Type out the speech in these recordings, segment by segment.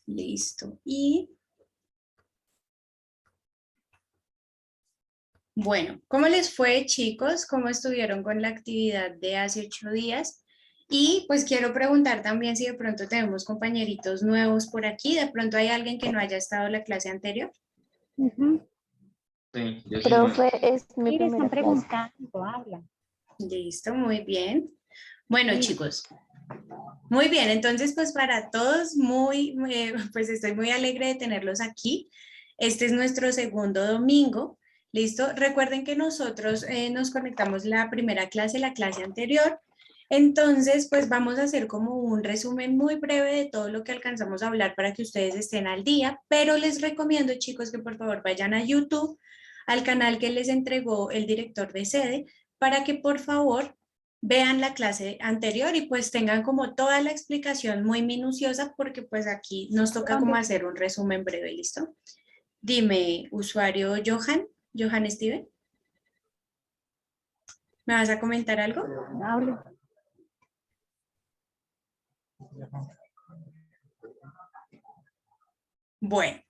Listo. Y bueno, ¿cómo les fue, chicos? ¿Cómo estuvieron con la actividad de hace 8 días? Y pues quiero preguntar también si de pronto tenemos compañeritos nuevos por aquí. ¿De pronto hay alguien que no haya estado en la clase anterior? Ujú. Sí, yo sí. Profe, es mi Mire, primera están clase. preguntando, habla. Listo, muy bien. Bueno, Sí. chicos, muy bien. Entonces, pues para todos, pues estoy muy alegre de tenerlos aquí. Este es nuestro segundo domingo. ¿Listo? Recuerden que nosotros nos conectamos la primera clase, la clase anterior. Entonces, pues vamos a hacer como un resumen muy breve de todo lo que alcanzamos a hablar para que ustedes estén al día, pero les recomiendo, chicos, que por favor vayan a YouTube, al canal que les entregó el director de sede, para que por favor vean la clase anterior y pues tengan como toda la explicación muy minuciosa, porque pues aquí nos toca como hacer un resumen breve, ¿listo? Dime, usuario Johan Steven, ¿me vas a comentar algo? Habla. Bueno,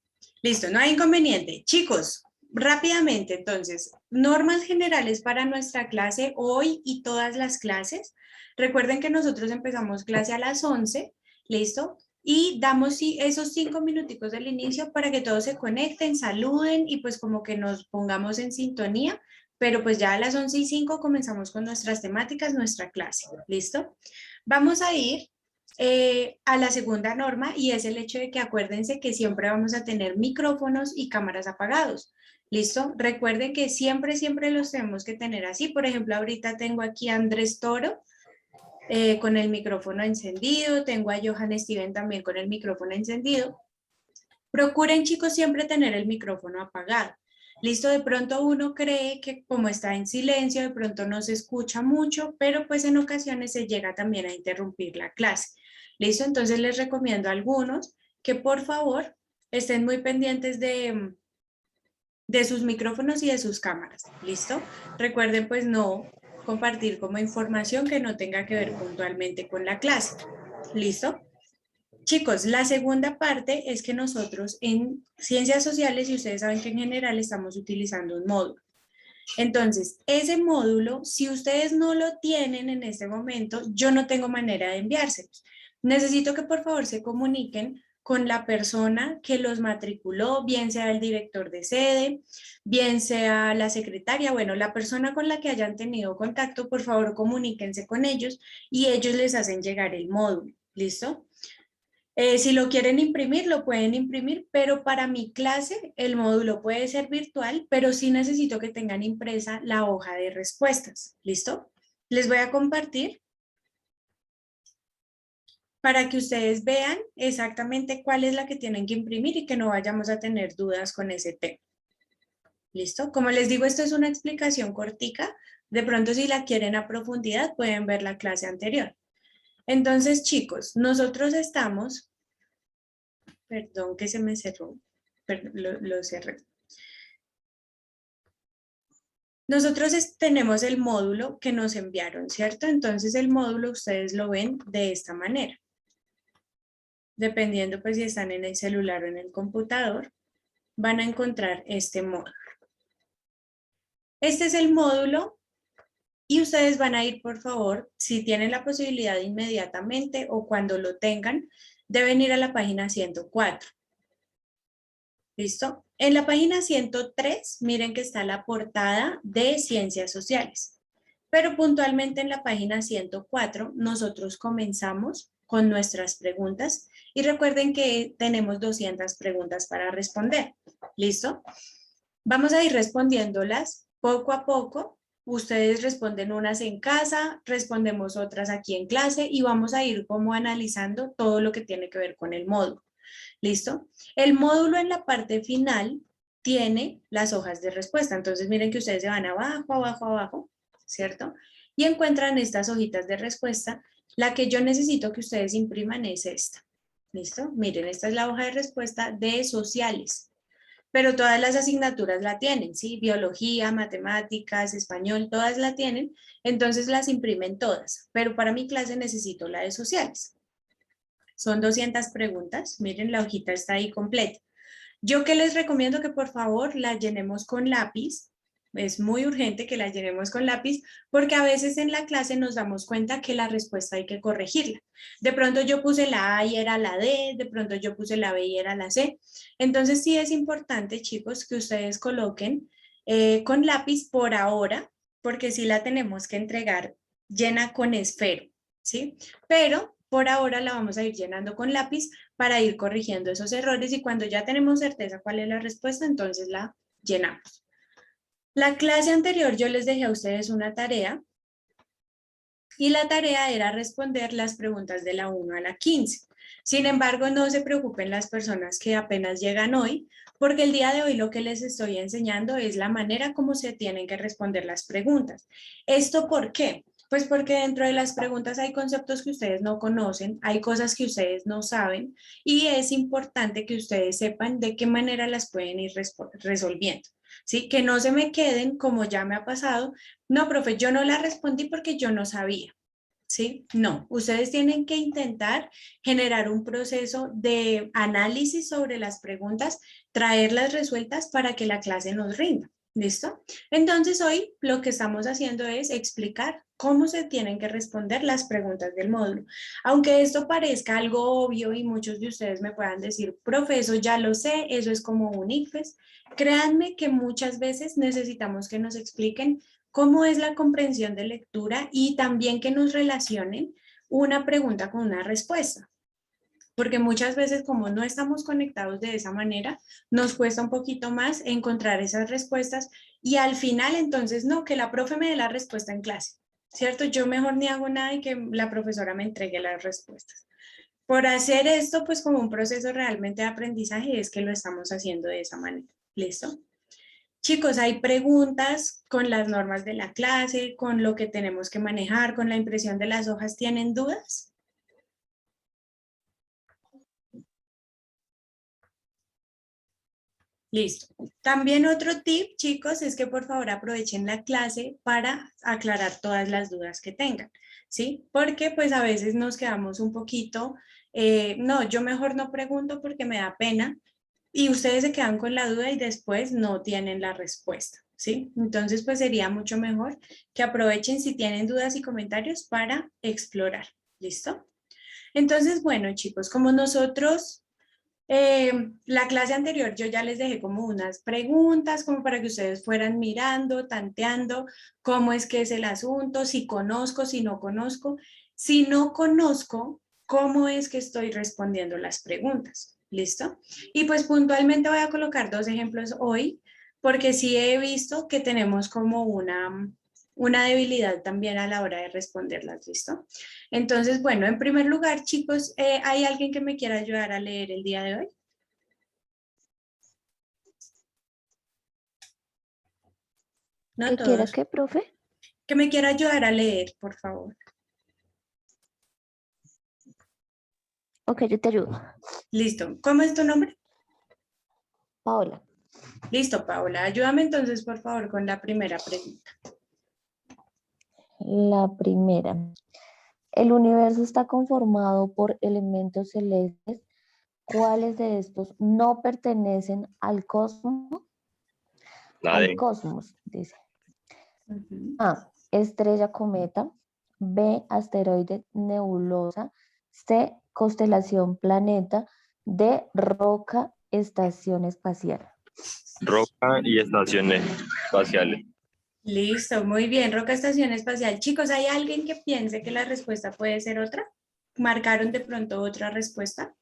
listo, no hay inconveniente. Chicos, rápidamente, entonces, normas generales para nuestra clase hoy y todas las clases. Recuerden que nosotros empezamos clase a las 11, ¿listo? Y damos esos 5 minuticos del inicio para que todos se conecten, saluden y pues como que nos pongamos en sintonía, pero pues ya a las 11:05 comenzamos con nuestras temáticas, nuestra clase, ¿listo? Vamos a ir a la segunda norma, y es el hecho de que acuérdense que siempre vamos a tener micrófonos y cámaras apagados. ¿Listo? Recuerden que siempre los tenemos que tener así. Por ejemplo, ahorita tengo aquí a Andrés Toro con el micrófono encendido, tengo a Johan Steven también con el micrófono encendido. Procuren, chicos, siempre tener el micrófono apagado. Listo, de pronto uno cree que como está en silencio, de pronto no se escucha mucho, pero pues en ocasiones se llega también a interrumpir la clase. Listo, entonces les recomiendo a algunos que por favor estén muy pendientes de sus micrófonos y de sus cámaras. Listo, recuerden pues no compartir como información que no tenga que ver puntualmente con la clase. Listo. Chicos, la segunda parte es que nosotros en ciencias sociales, y ustedes saben que en general estamos utilizando un módulo. Entonces, ese módulo, si ustedes no lo tienen en este momento, yo no tengo manera de enviárselos. Necesito que por favor se comuniquen con la persona que los matriculó, bien sea el director de sede, bien sea la secretaria, bueno, la persona con la que hayan tenido contacto, por favor comuníquense con ellos y ellos les hacen llegar el módulo. ¿Listo? Si lo quieren imprimir, lo pueden imprimir, pero para mi clase el módulo puede ser virtual, pero sí necesito que tengan impresa la hoja de respuestas. ¿Listo? Les voy a compartir para que ustedes vean exactamente cuál es la que tienen que imprimir y que no vayamos a tener dudas con ese tema. ¿Listo? Como les digo, esto es una explicación cortica. De pronto, si la quieren a profundidad, pueden ver la clase anterior. Entonces, chicos, nosotros estamos... Perdón que se me cerró, lo cerré. Nosotros tenemos el módulo que nos enviaron, ¿cierto? Entonces el módulo ustedes lo ven de esta manera. Dependiendo pues si están en el celular o en el computador, van a encontrar este módulo. Este es el módulo y ustedes van a ir, por favor, si tienen la posibilidad inmediatamente o cuando lo tengan, deben ir a la página 104. ¿Listo? En la página 103, miren que está la portada de Ciencias Sociales. Pero puntualmente en la página 104, nosotros comenzamos con nuestras preguntas y recuerden que tenemos 200 preguntas para responder. ¿Listo? Vamos a ir respondiéndolas poco a poco. Ustedes responden unas en casa, respondemos otras aquí en clase y vamos a ir como analizando todo lo que tiene que ver con el módulo. ¿Listo? El módulo en la parte final tiene las hojas de respuesta. Entonces miren que ustedes se van abajo, abajo, abajo, ¿cierto? Y encuentran estas hojitas de respuesta. La que yo necesito que ustedes impriman es esta. ¿Listo? Miren, esta es la hoja de respuesta de sociales. Pero todas las asignaturas la tienen, ¿sí? Biología, matemáticas, español, todas la tienen. Entonces las imprimen todas. Pero para mi clase necesito la de sociales. Son 200 preguntas. Miren, la hojita está ahí completa. Yo que les recomiendo que por favor la llenemos con lápiz. Es muy urgente que la llenemos con lápiz porque a veces en la clase nos damos cuenta que la respuesta hay que corregirla. De pronto yo puse la A y era la D, de pronto yo puse la B y era la C. Entonces sí es importante, chicos, que ustedes coloquen con lápiz por ahora, porque sí la tenemos que entregar llena con esfero, ¿sí? Pero por ahora la vamos a ir llenando con lápiz para ir corrigiendo esos errores y cuando ya tenemos certeza cuál es la respuesta, entonces la llenamos. La clase anterior yo les dejé a ustedes una tarea y la tarea era responder las preguntas de la 1 a la 15. Sin embargo, no se preocupen las personas que apenas llegan hoy, porque el día de hoy lo que les estoy enseñando es la manera como se tienen que responder las preguntas. ¿Esto por qué? Pues porque dentro de las preguntas hay conceptos que ustedes no conocen, hay cosas que ustedes no saben y es importante que ustedes sepan de qué manera las pueden ir resolviendo. ¿Sí? Que no se me queden como ya me ha pasado. No, profe, yo no la respondí porque yo no sabía. ¿Sí? No, ustedes tienen que intentar generar un proceso de análisis sobre las preguntas, traerlas resueltas para que la clase nos rinda. ¿Listo? Entonces hoy lo que estamos haciendo es explicar cómo se tienen que responder las preguntas del módulo. Aunque esto parezca algo obvio y muchos de ustedes me puedan decir, profe, eso ya lo sé, eso es como un ICFES. Créanme que muchas veces necesitamos que nos expliquen cómo es la comprensión de lectura y también que nos relacionen una pregunta con una respuesta. Porque muchas veces como no estamos conectados de esa manera, nos cuesta un poquito más encontrar esas respuestas y al final entonces no, que la profe me dé la respuesta en clase, ¿cierto? Yo mejor ni hago nada y que la profesora me entregue las respuestas. Por hacer esto, pues como un proceso realmente de aprendizaje es que lo estamos haciendo de esa manera. ¿Listo? Chicos, hay preguntas con las normas de la clase, con lo que tenemos que manejar, con la impresión de las hojas. ¿Tienen dudas? Listo. También otro tip, chicos, es que por favor aprovechen la clase para aclarar todas las dudas que tengan, ¿sí? Porque pues a veces nos quedamos un poquito, no, yo mejor no pregunto porque me da pena y ustedes se quedan con la duda y después no tienen la respuesta, ¿sí? Entonces pues sería mucho mejor que aprovechen si tienen dudas y comentarios para explorar, ¿listo? Entonces, bueno, chicos, como nosotros la clase anterior yo ya les dejé como unas preguntas como para que ustedes fueran mirando, tanteando cómo es que es el asunto, si conozco, si no conozco. Si no conozco, cómo es que estoy respondiendo las preguntas. ¿Listo? Y pues puntualmente voy a colocar dos ejemplos hoy porque sí he visto que tenemos como una debilidad también a la hora de responderlas. ¿Listo? Entonces, bueno, en primer lugar, chicos, ¿hay alguien que me quiera ayudar a leer el día de hoy? No ¿Qué quiera todos. qué, profe? Que me quiera ayudar a leer, por favor. Ok, yo te ayudo. Listo. ¿Cómo es tu nombre? Paola, Listo, Paola. Ayúdame entonces, por favor, con la primera pregunta. la primera. El universo está conformado por elementos celestes. ¿Cuáles de estos no pertenecen al cosmos? La Al D. cosmos, dice. Ujú. A, estrella cometa. B, asteroide nebulosa. C, constelación planeta. D, roca estación espacial. Roca y estaciones espaciales. Listo, muy bien. Roca Estación Espacial. Chicos, ¿hay alguien que piense que la respuesta puede ser otra? ¿Marcaron de pronto otra respuesta?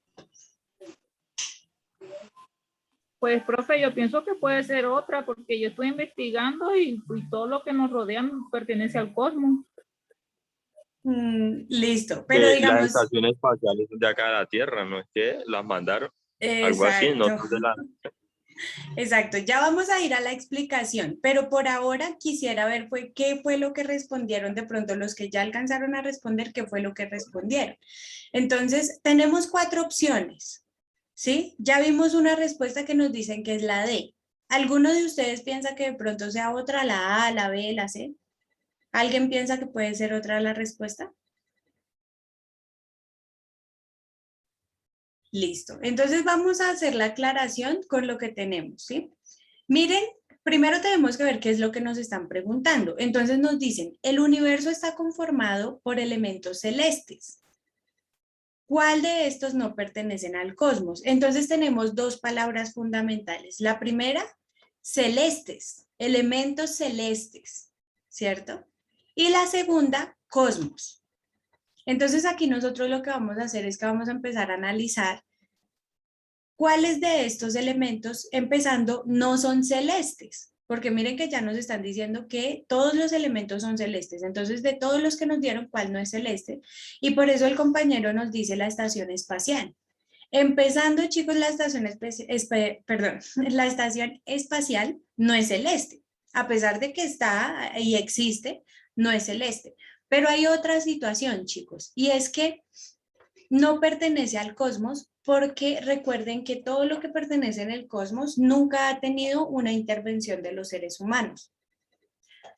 Pues, profe, yo pienso que puede ser otra, porque yo estoy investigando y todo lo que nos rodea pertenece al cosmos. Listo, pero Que las digamos, estaciones espaciales son de acá de la Tierra, ¿no es que las mandaron? Algo así, no exacto. son de la... Exacto, ya vamos a ir a la explicación, pero por ahora quisiera ver qué fue lo que respondieron de pronto los que ya alcanzaron a responder, qué fue lo que respondieron. Entonces, tenemos cuatro opciones, ¿sí? Ya vimos una respuesta que nos dicen que es la D. ¿Alguno de ustedes piensa que de pronto sea otra, la A, la B, la C? ¿Alguien piensa que puede ser otra la respuesta? Listo. Entonces vamos a hacer la aclaración con lo que tenemos, ¿sí? Miren, primero tenemos que ver qué es lo que nos están preguntando. Entonces nos dicen, el universo está conformado por elementos celestes. ¿Cuál de estos no pertenecen al cosmos? Entonces tenemos dos palabras fundamentales. La primera, celestes, elementos celestes, ¿cierto? Y la segunda, cosmos. Entonces aquí nosotros lo que vamos a hacer es que vamos a empezar a analizar cuáles de estos elementos, empezando, no son celestes. Porque miren que ya nos están diciendo que todos los elementos son celestes. Entonces, de todos los que nos dieron, ¿cuál no es celeste? Y por eso el compañero nos dice la estación espacial. Empezando, chicos, la estación la estación espacial no es celeste. A pesar de que está y existe, no es celeste. Pero hay otra situación, chicos, y es que no pertenece al cosmos porque recuerden que todo lo que pertenece en el cosmos nunca ha tenido una intervención de los seres humanos.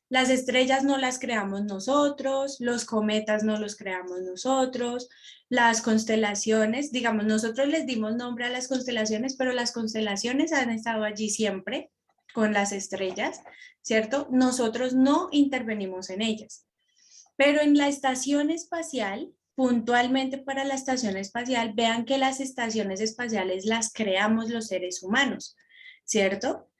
Las estrellas no las creamos nosotros, los cometas no los creamos nosotros, las constelaciones, digamos, nosotros les dimos nombre a las constelaciones, pero las constelaciones han estado allí siempre con las estrellas, ¿cierto? Nosotros no intervenimos en ellas. Pero en la estación espacial, puntualmente para la estación espacial, vean que las estaciones espaciales las creamos los seres humanos, ¿cierto?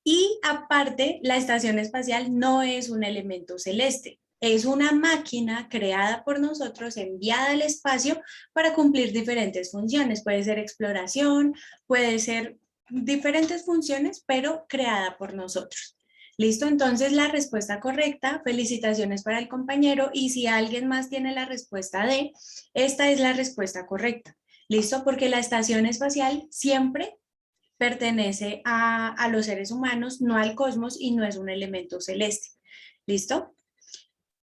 Y aparte, la estación espacial no es un elemento celeste, es una máquina creada por nosotros, enviada al espacio para cumplir diferentes funciones. Puede ser exploración, puede ser diferentes funciones, pero creada por nosotros. ¿Listo? Entonces la respuesta correcta, felicitaciones para el compañero, y si alguien más tiene la respuesta D, esta es la respuesta correcta. ¿Listo? Porque la estación espacial siempre pertenece a los seres humanos, no al cosmos, y no es un elemento celeste. ¿Listo?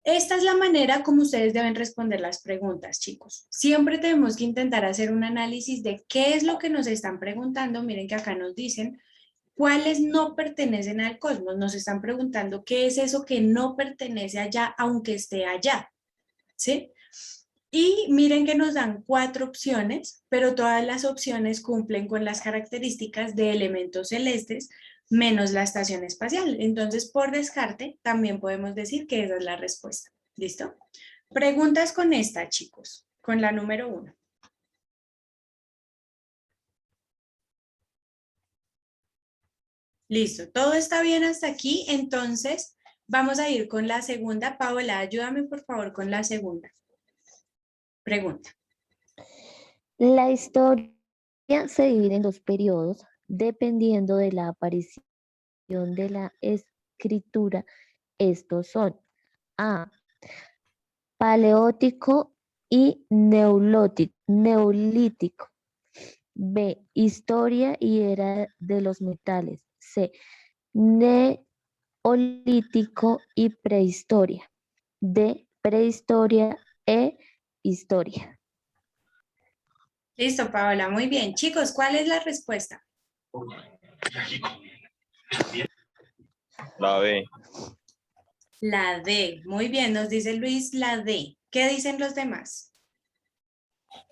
Esta es la manera como ustedes deben responder las preguntas, chicos. Siempre tenemos que intentar hacer un análisis de qué es lo que nos están preguntando. Miren que acá nos dicen cuáles no pertenecen al cosmos. Nos están preguntando qué es eso que no pertenece allá, aunque esté allá. ¿Sí? Y miren que nos dan 4 opciones, pero todas las opciones cumplen con las características de elementos celestes, menos la estación espacial. Entonces, por descarte, también podemos decir que esa es la respuesta. ¿Listo? Preguntas con esta, chicos, con la número 1. Listo, todo está bien hasta aquí, entonces vamos a ir con la segunda. Paola, ayúdame por favor con la segunda pregunta. La historia se divide en 2 periodos dependiendo de la aparición de la escritura. Estos son A, paleolítico y neolítico. B, historia y era de los metales. C, neolítico y prehistoria. D, prehistoria e historia. Listo, Paola, muy bien. Chicos, ¿cuál es la respuesta? La B. La D. Muy bien, nos dice Luis la D. ¿Qué dicen los demás?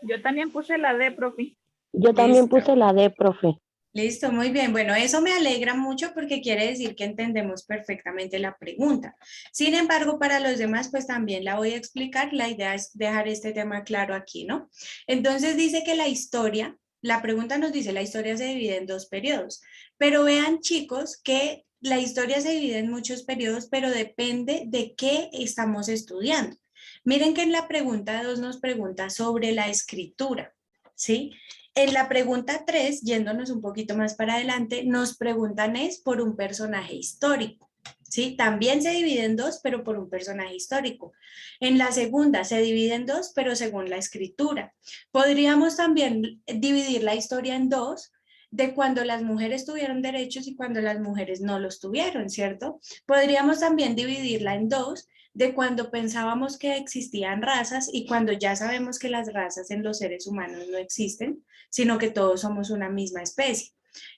Yo también puse la D, profe. Yo también puse la D, profe. Listo, muy bien. Bueno, eso me alegra mucho porque quiere decir que entendemos perfectamente la pregunta. Sin embargo, para los demás, pues también la voy a explicar. La idea es dejar este tema claro aquí, ¿no? Entonces dice que la historia, la pregunta nos dice, la historia se divide en 2 periodos. Pero vean, chicos, que la historia se divide en muchos periodos, pero depende de qué estamos estudiando. Miren que en la pregunta 2 nos pregunta sobre la escritura, ¿sí? En la pregunta 3, yéndonos un poquito más para adelante, nos preguntan es por un personaje histórico, ¿sí? También se divide en 2, pero por un personaje histórico. En la segunda se divide en 2, pero según la escritura. Podríamos también dividir la historia en 2, de cuando las mujeres tuvieron derechos y cuando las mujeres no los tuvieron, ¿cierto? Podríamos también dividirla en 2, de cuando pensábamos que existían razas y cuando ya sabemos que las razas en los seres humanos no existen, sino que todos somos una misma especie.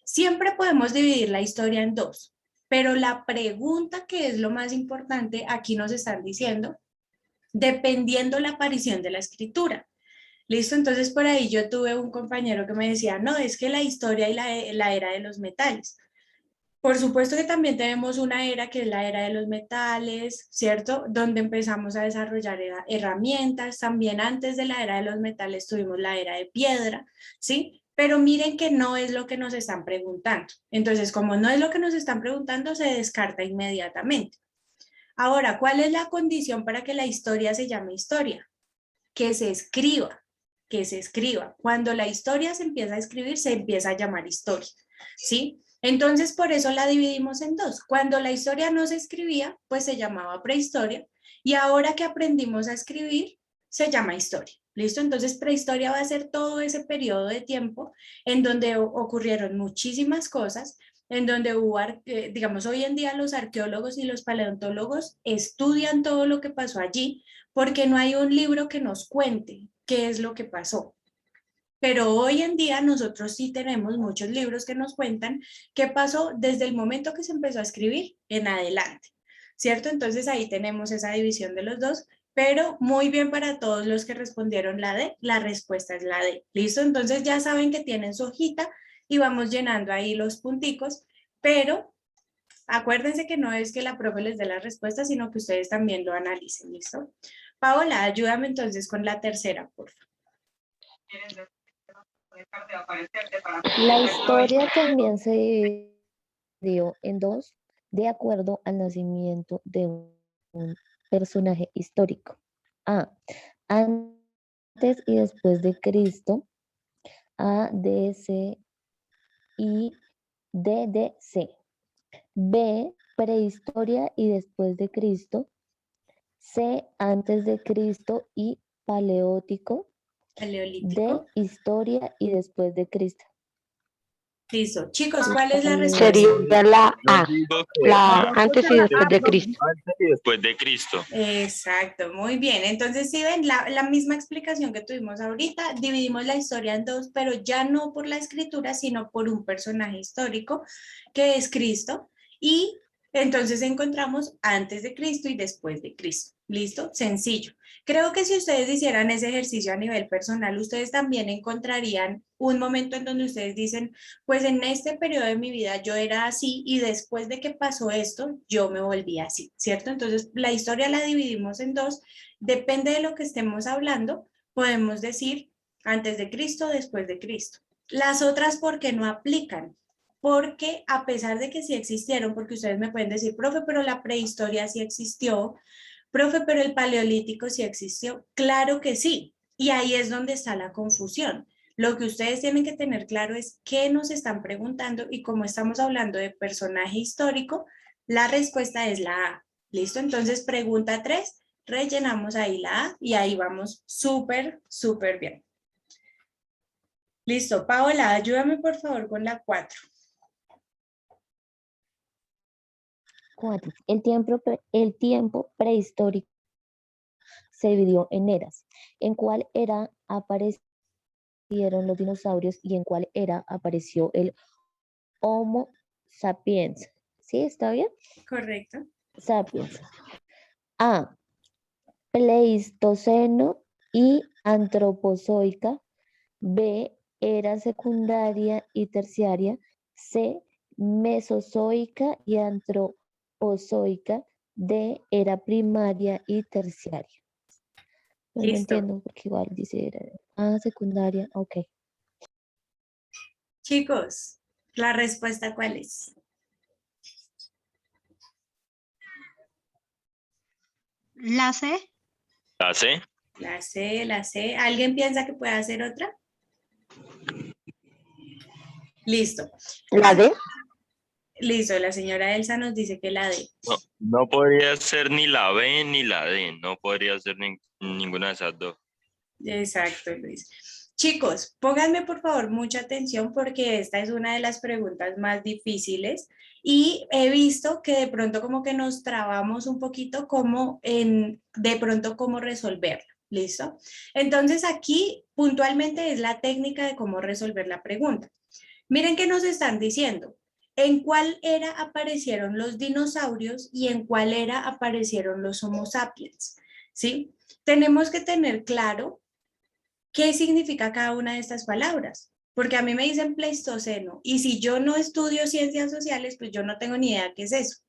Siempre podemos dividir la historia en 2, pero la pregunta que es lo más importante, aquí nos están diciendo, dependiendo la aparición de la escritura. ¿Listo? Entonces por ahí yo tuve un compañero que me decía, no, es que la historia y la era de los metales. Por supuesto que también tenemos una era que es la era de los metales, ¿cierto? Donde empezamos a desarrollar herramientas. También antes de la era de los metales tuvimos la era de piedra, ¿sí? Pero miren que no es lo que nos están preguntando. Entonces, como no es lo que nos están preguntando, se descarta inmediatamente. Ahora, ¿cuál es la condición para que la historia se llame historia? Que se escriba, que se escriba. Cuando la historia se empieza a escribir, se empieza a llamar historia, ¿sí? Entonces, por eso la dividimos en dos. Cuando la historia no se escribía, pues se llamaba prehistoria, y ahora que aprendimos a escribir, se llama historia. ¿Listo? Entonces, prehistoria va a ser todo ese periodo de tiempo en donde ocurrieron muchísimas cosas, en donde hubo, digamos, hoy en día los arqueólogos y los paleontólogos estudian todo lo que pasó allí, porque no hay un libro que nos cuente qué es lo que pasó. Pero hoy en día nosotros sí tenemos muchos libros que nos cuentan qué pasó desde el momento que se empezó a escribir en adelante, ¿cierto? Entonces ahí tenemos esa división de los dos, pero muy bien para todos los que respondieron la D, la respuesta es la D. ¿Listo? Entonces ya saben que tienen su hojita y vamos llenando ahí los punticos, pero acuérdense que no es que la profe les dé la respuesta, sino que ustedes también lo analicen, ¿listo? Paola, ayúdame entonces con la tercera, por favor. La historia también se dividió en dos de acuerdo al nacimiento de un personaje histórico. A. Antes y después de Cristo. A, D, C y D, D, C. B, prehistoria y después de Cristo. C, antes de Cristo y paleolítico. Paleolítico. D, historia y después de Cristo. Listo. Chicos, ¿cuál es la respuesta? Sería la A, la antes y después de Cristo. Antes y después de Cristo. Exacto, muy bien. Entonces, si ven, la misma explicación que tuvimos ahorita, dividimos la historia en dos, pero ya no por la escritura, sino por un personaje histórico, que es Cristo, y entonces encontramos antes de Cristo y después de Cristo. ¿Listo? Sencillo. Creo que si ustedes hicieran ese ejercicio a nivel personal, ustedes también encontrarían un momento en donde ustedes dicen, pues en este periodo de mi vida yo era así y después de que pasó esto, yo me volví así, ¿cierto? Entonces, la historia la dividimos en dos. Depende de lo que estemos hablando, podemos decir antes de Cristo, después de Cristo. Las otras, ¿por qué no aplican? Porque a pesar de que sí existieron, porque ustedes me pueden decir, profe, pero la prehistoria sí existió, profe, pero el paleolítico sí existió. Claro que sí. Y ahí es donde está la confusión. Lo que ustedes tienen que tener claro es qué nos están preguntando y como estamos hablando de personaje histórico, la respuesta es la A. ¿Listo? Entonces, pregunta 3, rellenamos ahí la A y ahí vamos súper, súper bien. Listo. Paola, ayúdame por favor con la 4. 4. El tiempo prehistórico se dividió en eras. ¿En cuál era aparecieron los dinosaurios y en cuál era apareció el Homo sapiens? ¿Sí? ¿Está bien? Correcto. Sapiens. A. Pleistoceno y antropozoica. B. Era secundaria y terciaria. C. Mesozoica y antropozoica. D. Era primaria y terciaria. No entiendo porque igual dice era secundaria. Ok. Chicos, ¿la respuesta cuál es? La C. ¿La C? La C, la C. ¿Alguien piensa que puede hacer otra? Listo. ¿La D? Listo, la señora Elsa nos dice que la D. No podría ser ni la B ni la D. No podría ser ninguna de esas dos. Exacto, Luis. Chicos, pónganme por favor mucha atención porque esta es una de las preguntas más difíciles y he visto que de pronto como que nos trabamos un poquito de pronto cómo resolverla. ¿Listo? Entonces aquí puntualmente es la técnica de cómo resolver la pregunta. Miren qué nos están diciendo. ¿En cuál era aparecieron los dinosaurios y en cuál era aparecieron los Homo sapiens? ¿Sí? Tenemos que tener claro qué significa cada una de estas palabras. Porque a mí me dicen Pleistoceno y si yo no estudio ciencias sociales, pues yo no tengo ni idea qué es eso.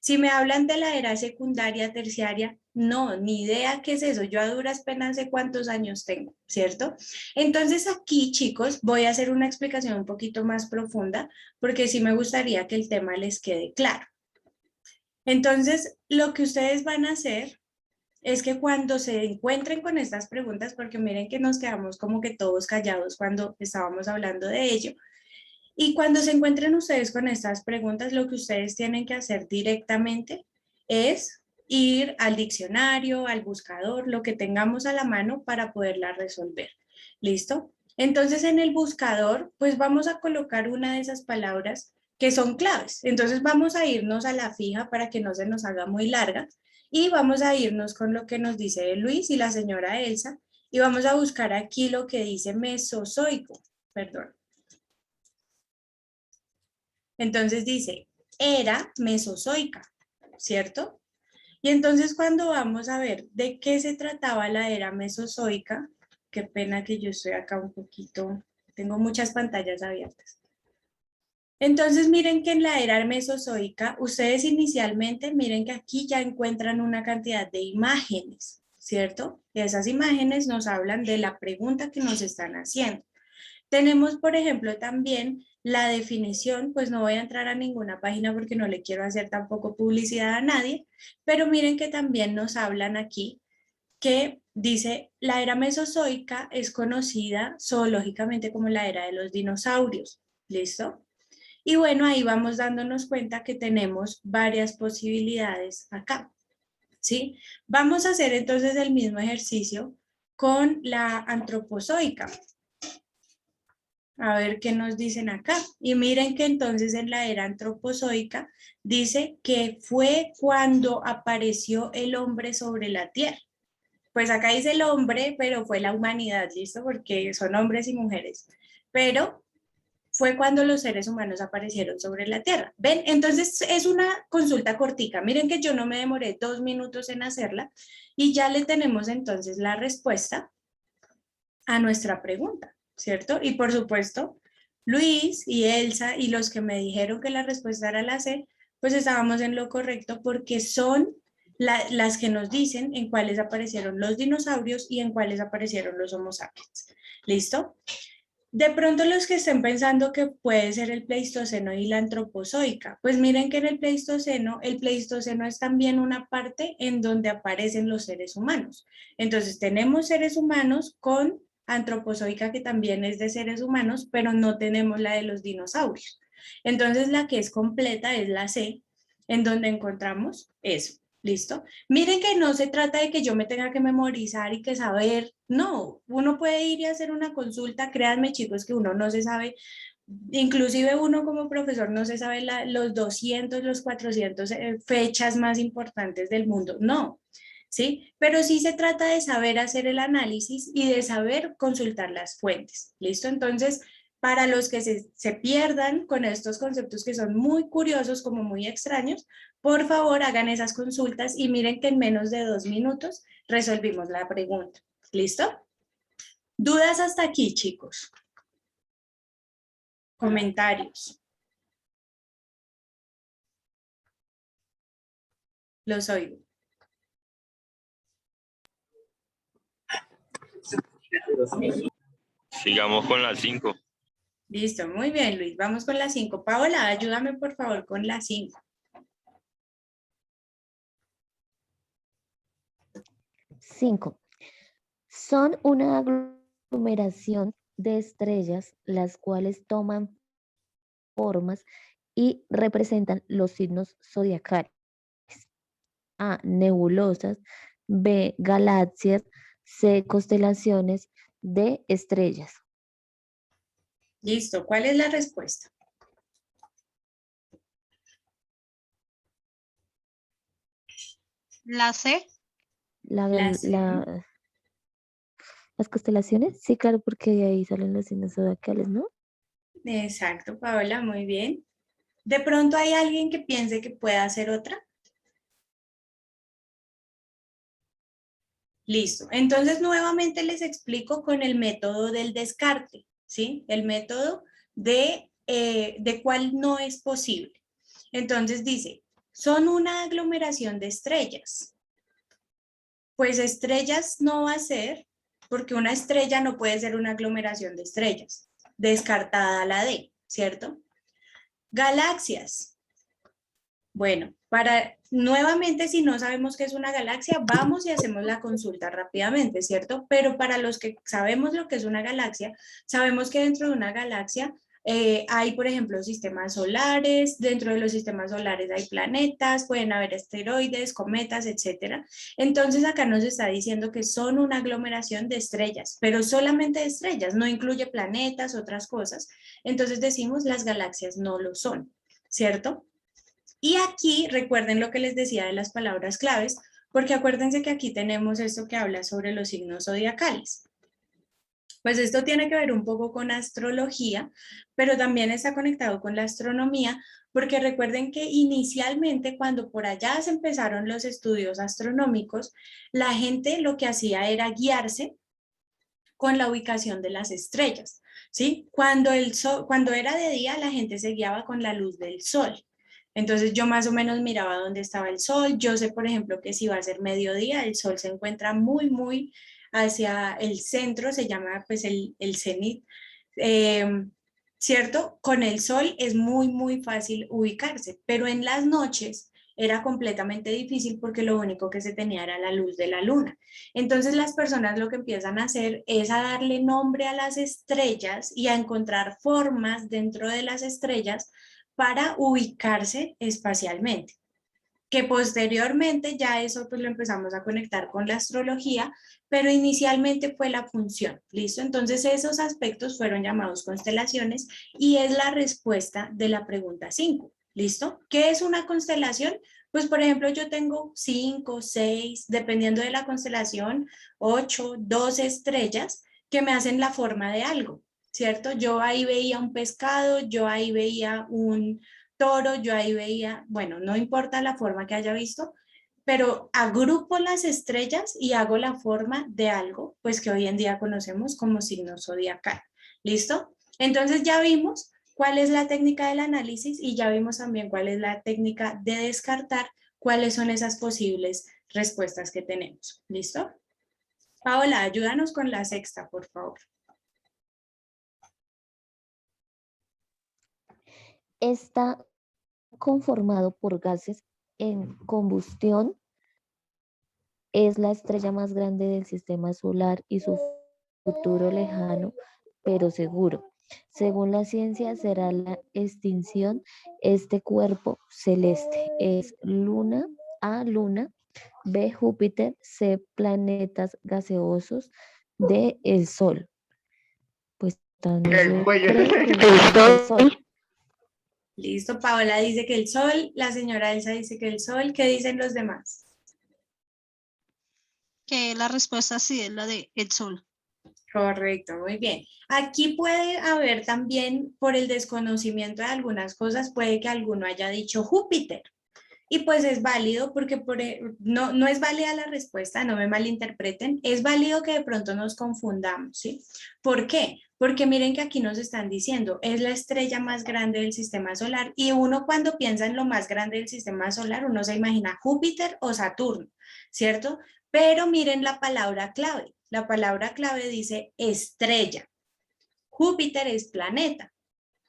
Si me hablan de la era secundaria, terciaria, no, ni idea qué es eso. Yo a duras penas sé cuántos años tengo, ¿cierto? Entonces aquí, chicos, voy a hacer una explicación un poquito más profunda porque sí me gustaría que el tema les quede claro. Entonces, lo que ustedes van a hacer es que cuando se encuentren con estas preguntas, porque miren que nos quedamos como que todos callados cuando estábamos hablando de ello, y cuando se encuentren ustedes con estas preguntas, lo que ustedes tienen que hacer directamente es ir al diccionario, al buscador, lo que tengamos a la mano para poderla resolver. ¿Listo? Entonces en el buscador, pues vamos a colocar una de esas palabras que son claves. Entonces vamos a irnos a la fija para que no se nos haga muy larga y vamos a irnos con lo que nos dice Luis y la señora Elsa y vamos a buscar aquí lo que dice mesozoico, perdón. Entonces dice, era mesozoica, ¿cierto? Y entonces cuando vamos a ver de qué se trataba la era mesozoica, qué pena que yo estoy acá un poquito, tengo muchas pantallas abiertas. Entonces miren que en la era mesozoica, ustedes inicialmente, miren que aquí ya encuentran una cantidad de imágenes, ¿cierto? Y esas imágenes nos hablan de la pregunta que nos están haciendo. Tenemos, por ejemplo, también la definición, pues no voy a entrar a ninguna página porque no le quiero hacer tampoco publicidad a nadie, pero miren que también nos hablan aquí que dice, la era mesozoica es conocida zoológicamente como la era de los dinosaurios, ¿listo? Y bueno, ahí vamos dándonos cuenta que tenemos varias posibilidades acá, ¿sí? Vamos a hacer entonces el mismo ejercicio con la antropozoica. A ver qué nos dicen acá. Y miren que entonces en la era antropozoica dice que fue cuando apareció el hombre sobre la tierra. Pues acá dice el hombre, pero fue la humanidad, ¿listo? Porque son hombres y mujeres. Pero fue cuando los seres humanos aparecieron sobre la tierra. ¿Ven? Entonces es una consulta cortica. Miren que yo no me demoré 2 minutos en hacerla y ya le tenemos entonces la respuesta a nuestra pregunta, ¿cierto? Y por supuesto, Luis y Elsa y los que me dijeron que la respuesta era la C, pues estábamos en lo correcto porque son las que nos dicen en cuáles aparecieron los dinosaurios y en cuáles aparecieron los Homo sapiens. ¿Listo? De pronto los que estén pensando que puede ser el Pleistoceno y la Antropozoica, pues miren que en el Pleistoceno es también una parte en donde aparecen los seres humanos. Entonces tenemos seres humanos con Antropozoica que también es de seres humanos, pero no tenemos la de los dinosaurios. Entonces la que es completa es la C, en donde encontramos eso. ¿Listo? Miren que no se trata de que yo me tenga que memorizar y que saber, no, uno puede ir y hacer una consulta, créanme chicos que uno no se sabe, inclusive uno como profesor no se sabe los 200, los 400 fechas más importantes del mundo, no, ¿sí? Pero sí se trata de saber hacer el análisis y de saber consultar las fuentes, ¿listo? Entonces, para los que se pierdan con estos conceptos que son muy curiosos, como muy extraños, por favor hagan esas consultas y miren que en menos de 2 minutos resolvimos la pregunta. ¿Listo? ¿Dudas hasta aquí, chicos? Comentarios. Los oigo. Sigamos con las 5. Listo, muy bien, Luis. Vamos con la 5. Paola, ayúdame por favor con la 5. 5. Son una aglomeración de estrellas las cuales toman formas y representan los signos zodiacales. A. Nebulosas. B. Galaxias. C. Constelaciones. D. Estrellas. Listo, ¿cuál es la respuesta? La C. La C. Las constelaciones, sí, claro, porque de ahí salen los signos zodiacales, ¿no? Exacto, Paola, muy bien. ¿De pronto hay alguien que piense que pueda hacer otra? Listo. Entonces, nuevamente les explico con el método del descarte, ¿sí? El método de cuál no es posible. Entonces dice, son una aglomeración de estrellas. Pues estrellas no va a ser, porque una estrella no puede ser una aglomeración de estrellas. Descartada la D, ¿cierto? Galaxias. Bueno, nuevamente, si no sabemos qué es una galaxia, vamos y hacemos la consulta rápidamente, ¿cierto? Pero para los que sabemos lo que es una galaxia, sabemos que dentro de una galaxia hay, por ejemplo, sistemas solares, dentro de los sistemas solares hay planetas, pueden haber asteroides, cometas, etcétera. Entonces acá nos está diciendo que son una aglomeración de estrellas, pero solamente de estrellas, no incluye planetas, otras cosas. Entonces decimos las galaxias no lo son, ¿cierto? Y aquí recuerden lo que les decía de las palabras claves, porque acuérdense que aquí tenemos esto que habla sobre los signos zodiacales. Pues esto tiene que ver un poco con astrología, pero también está conectado con la astronomía, porque recuerden que inicialmente cuando por allá se empezaron los estudios astronómicos, la gente lo que hacía era guiarse con la ubicación de las estrellas, ¿sí? Cuando era de día, la gente se guiaba con la luz del sol. Entonces yo más o menos miraba dónde estaba el sol. Yo sé, por ejemplo, que si va a ser mediodía, el sol se encuentra muy, muy hacia el centro, se llama pues el cenit, ¿cierto? Con el sol es muy, muy fácil ubicarse, pero en las noches era completamente difícil porque lo único que se tenía era la luz de la luna. Entonces las personas lo que empiezan a hacer es a darle nombre a las estrellas y a encontrar formas dentro de las estrellas para ubicarse espacialmente, que posteriormente ya eso pues lo empezamos a conectar con la astrología, pero inicialmente fue la función, ¿listo? Entonces esos aspectos fueron llamados constelaciones y es la respuesta de la pregunta 5, ¿listo? ¿Qué es una constelación? Pues por ejemplo yo tengo 5, 6, dependiendo de la constelación, 8, 12 estrellas que me hacen la forma de algo, ¿cierto? Yo ahí veía un pescado, yo ahí veía un toro, yo ahí veía, bueno, no importa la forma que haya visto, pero agrupo las estrellas y hago la forma de algo, pues que hoy en día conocemos como signo zodiacal. ¿Listo? Entonces ya vimos cuál es la técnica del análisis y ya vimos también cuál es la técnica de descartar cuáles son esas posibles respuestas que tenemos. ¿Listo? Paola, ayúdanos con la sexta, por favor. Está conformado por gases en combustión, es la estrella más grande del sistema solar y su futuro lejano, pero seguro. Según la ciencia, será la extinción este cuerpo celeste. Es Luna, A, Luna, B, Júpiter, C, planetas gaseosos, D, el Sol. Pues también el Sol. Listo, Paola dice que el sol, la señora Elsa dice que el sol, ¿qué dicen los demás? Que la respuesta sí es la de el sol. Correcto, muy bien. Aquí puede haber también, por el desconocimiento de algunas cosas, puede que alguno haya dicho Júpiter. Y pues es válido porque no es válida la respuesta, no me malinterpreten, es válido que de pronto nos confundamos, ¿sí? ¿Por qué? Porque miren que aquí nos están diciendo, es la estrella más grande del sistema solar y uno cuando piensa en lo más grande del sistema solar, uno se imagina Júpiter o Saturno, ¿cierto? Pero miren la palabra clave. La palabra clave dice estrella. Júpiter es planeta.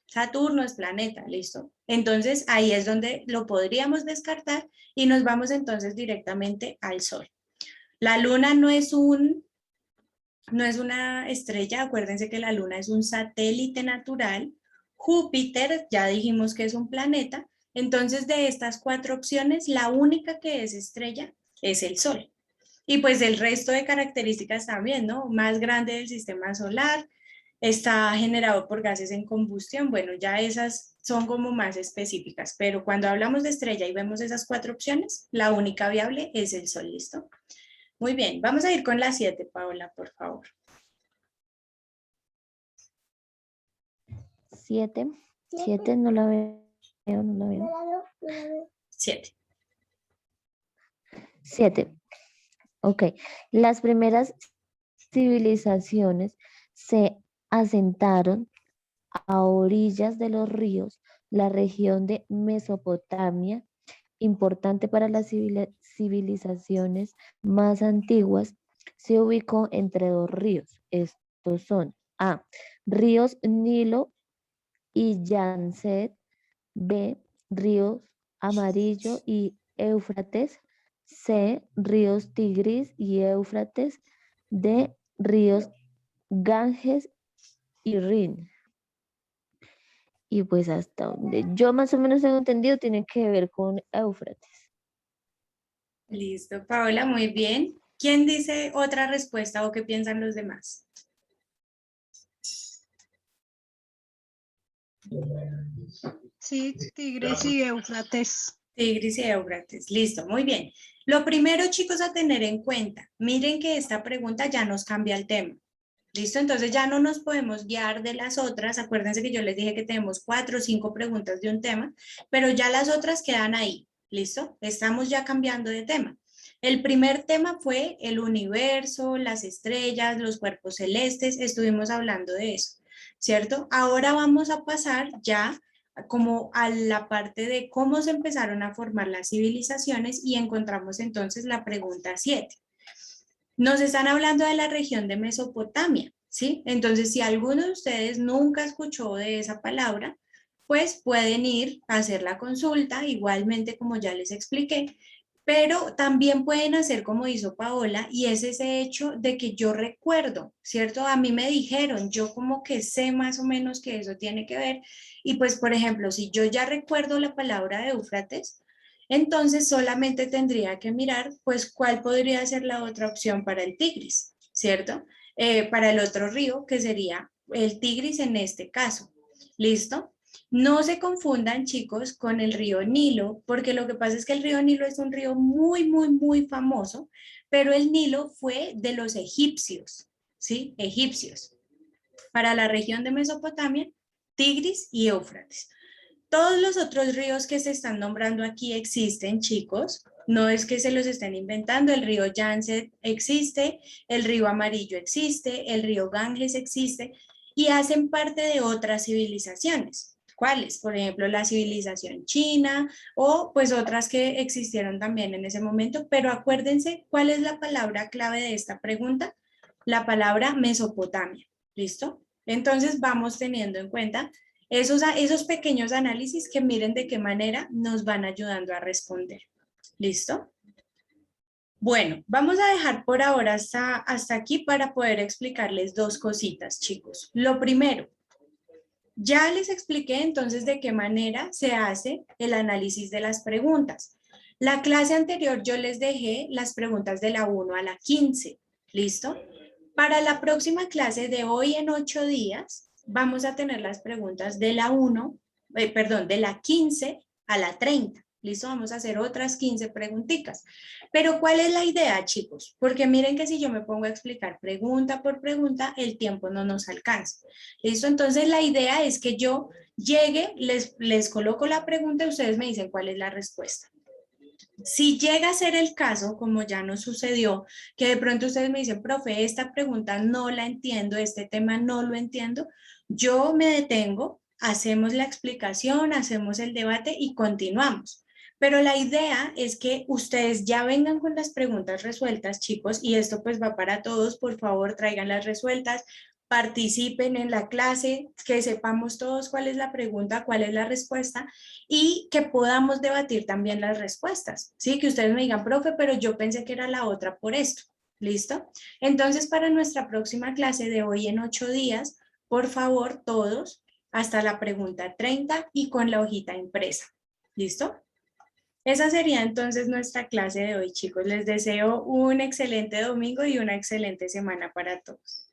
Saturno es planeta, listo. Entonces ahí es donde lo podríamos descartar y nos vamos entonces directamente al Sol. La Luna no es una estrella, acuérdense que la Luna es un satélite natural. Júpiter, ya dijimos que es un planeta. Entonces de estas 4 opciones, la única que es estrella es el Sol. Y pues el resto de características también, ¿no? Más grande del sistema solar, está generado por gases en combustión. Bueno, ya esas son como más específicas, pero cuando hablamos de estrella y vemos esas 4 opciones, la única viable es el Sol, ¿listo? Muy bien, vamos a ir con la 7, Paola, por favor. 7, no la veo, no la veo. 7. 7. Ok, las primeras civilizaciones se asentaron a orillas de los ríos, la región de Mesopotamia, importante para las civilizaciones más antiguas, se ubicó entre dos ríos. Estos son A, ríos Nilo y Yangtze, B, ríos Amarillo y Éufrates, C, ríos Tigris y Éufrates, D, ríos Ganges y Rin. Y pues hasta donde yo más o menos tengo entendido, tiene que ver con Éufrates. Listo, Paola, muy bien. ¿Quién dice otra respuesta o qué piensan los demás? Sí, Tigres y Éufrates. Tigris y Éufrates. Listo, muy bien. Lo primero, chicos, a tener en cuenta, miren que esta pregunta ya nos cambia el tema. ¿Listo? Entonces ya no nos podemos guiar de las otras. Acuérdense que yo les dije que tenemos 4 o 5 preguntas de un tema, pero ya las otras quedan ahí. ¿Listo? Estamos ya cambiando de tema. El primer tema fue el universo, las estrellas, los cuerpos celestes. Estuvimos hablando de eso, ¿cierto? Ahora vamos a pasar ya como a la parte de cómo se empezaron a formar las civilizaciones y encontramos entonces la pregunta 7. Nos están hablando de la región de Mesopotamia, ¿sí? Entonces, si alguno de ustedes nunca escuchó de esa palabra, pues pueden ir a hacer la consulta, igualmente como ya les expliqué, pero también pueden hacer como hizo Paola, y es ese hecho de que yo recuerdo, ¿cierto? A mí me dijeron, yo como que sé más o menos que eso tiene que ver, y pues, por ejemplo, si yo ya recuerdo la palabra de Éufrates, entonces solamente tendría que mirar, pues, cuál podría ser la otra opción para el Tigris, ¿cierto? Para el otro río, que sería el Tigris en este caso. ¿Listo? No se confundan, chicos, con el río Nilo, porque lo que pasa es que el río Nilo es un río muy, muy, muy famoso, pero el Nilo fue de los egipcios, ¿sí? Egipcios. Para la región de Mesopotamia, Tigris y Éufrates. Todos los otros ríos que se están nombrando aquí existen, chicos. No es que se los estén inventando. El río Yangtze existe, el río Amarillo existe, el río Ganges existe y hacen parte de otras civilizaciones. ¿Cuáles? Por ejemplo, la civilización china o pues otras que existieron también en ese momento. Pero acuérdense cuál es la palabra clave de esta pregunta. La palabra Mesopotamia. ¿Listo? Entonces vamos teniendo en cuenta esos pequeños análisis que miren de qué manera nos van ayudando a responder. ¿Listo? Bueno, vamos a dejar por ahora hasta aquí para poder explicarles dos cositas, chicos. Lo primero, ya les expliqué entonces de qué manera se hace el análisis de las preguntas. La clase anterior yo les dejé las preguntas de la 1 a la 15. ¿Listo? Para la próxima clase de hoy en 8 días, vamos a tener las preguntas de la 15 a la 30. ¿Listo? Vamos a hacer otras 15 preguntitas. Pero ¿cuál es la idea, chicos? Porque miren que si yo me pongo a explicar pregunta por pregunta, el tiempo no nos alcanza. ¿Listo? Entonces la idea es que yo llegue, les coloco la pregunta y ustedes me dicen cuál es la respuesta. Si llega a ser el caso, como ya nos sucedió, que de pronto ustedes me dicen, profe, esta pregunta no la entiendo, este tema no lo entiendo, yo me detengo, hacemos la explicación, hacemos el debate y continuamos. Pero la idea es que ustedes ya vengan con las preguntas resueltas, chicos, y esto pues va para todos, por favor, traigan las resueltas, participen en la clase, que sepamos todos cuál es la pregunta, cuál es la respuesta y que podamos debatir también las respuestas, ¿sí? Que ustedes me digan, profe, pero yo pensé que era la otra por esto, ¿listo? Entonces, para nuestra próxima clase de hoy en 8 días, por favor, todos, hasta la pregunta 30 y con la hojita impresa, ¿listo? Esa sería entonces nuestra clase de hoy, chicos. Les deseo un excelente domingo y una excelente semana para todos.